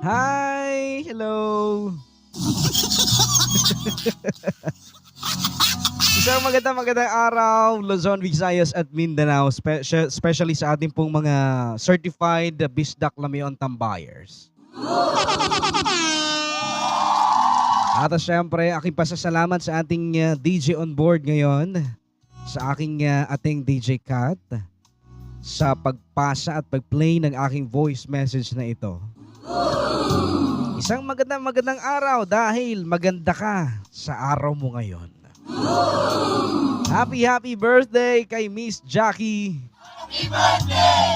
Hi! Hello! Isang magandang araw, Luzon, Visayas at Mindanao, especially sa ating pong mga certified Bisdak Lamion Tambayers. At syempre, aking pasasalamat sa ating DJ on board ngayon, sa ating DJ Kat, sa pagpasa at pagplay ng aking voice message na ito. Isang magandang araw dahil maganda ka sa araw mo ngayon. Happy birthday kay Miss Jackie. Happy birthday!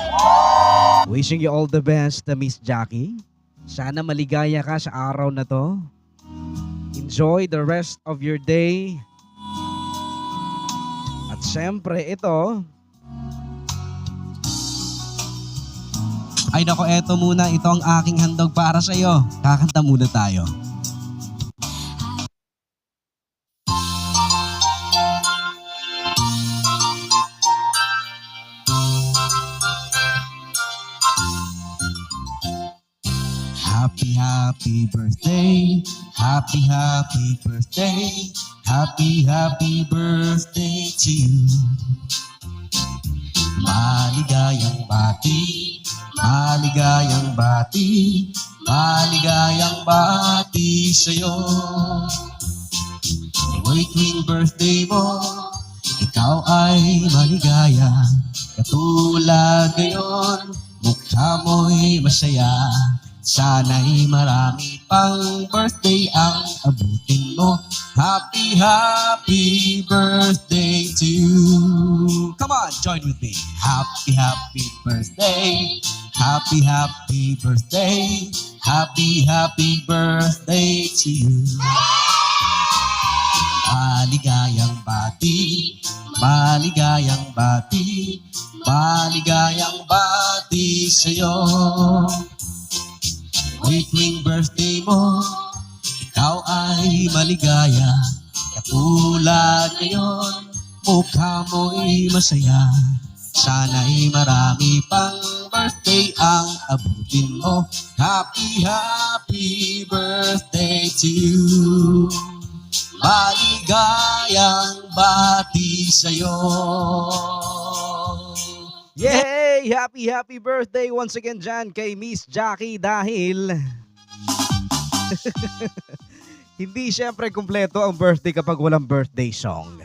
Wishing you all the best, Miss Jackie. Sana maligaya ka sa araw na to. Enjoy the rest of your day. At syempre ito, ay nako, eto muna, ito ang aking handog para sa iyo. Kakanta muna tayo. Happy birthday, happy birthday, happy birthday to you. Maligayang bati, maligayang bati, maligayang bati sa'yo. Tuwing birthday mo, ikaw ay maligaya. Katulad ngayon, mukha mo'y masaya. Sana'y marami pang birthday ang abutin mo. Happy birthday to you. Come on, join with me. Happy birthday. Happy birthday. Happy birthday to you. Maligayang bati, maligayang bati, maligayang bati sa'yo. Tuwing birthday mo, ikaw ay maligaya. Katulad ngayon, mukha mo'y masaya. Sana'y marami pang birthday ang abutin mo. Happy birthday to you. Maligayang bati sa'yo. Yay! Happy birthday once again dyan kay Miss Jackie dahil hindi syempre kumpleto ang birthday kapag walang birthday song.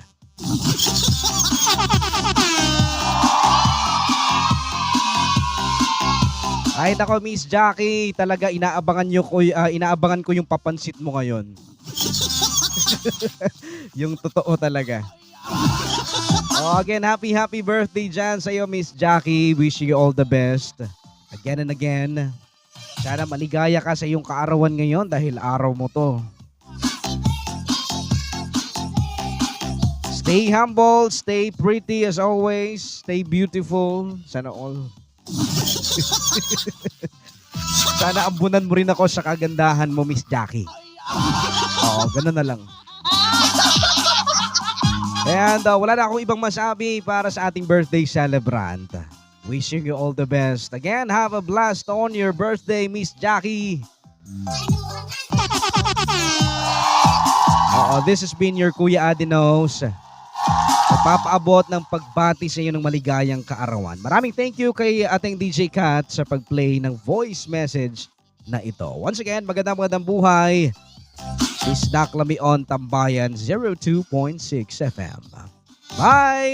Ay nako, Miss Jackie, talaga inaabangan ko yung papansit mo ngayon. Yung totoo talaga. Again, happy birthday dyan sa iyo, Miss Jackie. Wishing you all the best. Again and again. Sana maligaya ka sa iyong kaarawan ngayon dahil araw mo to. Stay humble, stay pretty as always, stay beautiful. Sana all. Sana ambunan mo rin ako sa kagandahan mo, Miss Jackie. Oo, ganun na lang. And wala na akong ibang masabi para sa ating birthday celebrant. Wishing you all the best. Again, have a blast on your birthday, Miss Jackie. This has been your Kuya Adinos. Nagpapaabot ng pagbati sa iyo ng maligayang kaarawan. Maraming thank you kay ating DJ Kat sa pagplay ng voice message na ito. Once again, magandang buhay. Bisdak Lamion Tambayan 02.6 FM. Bye!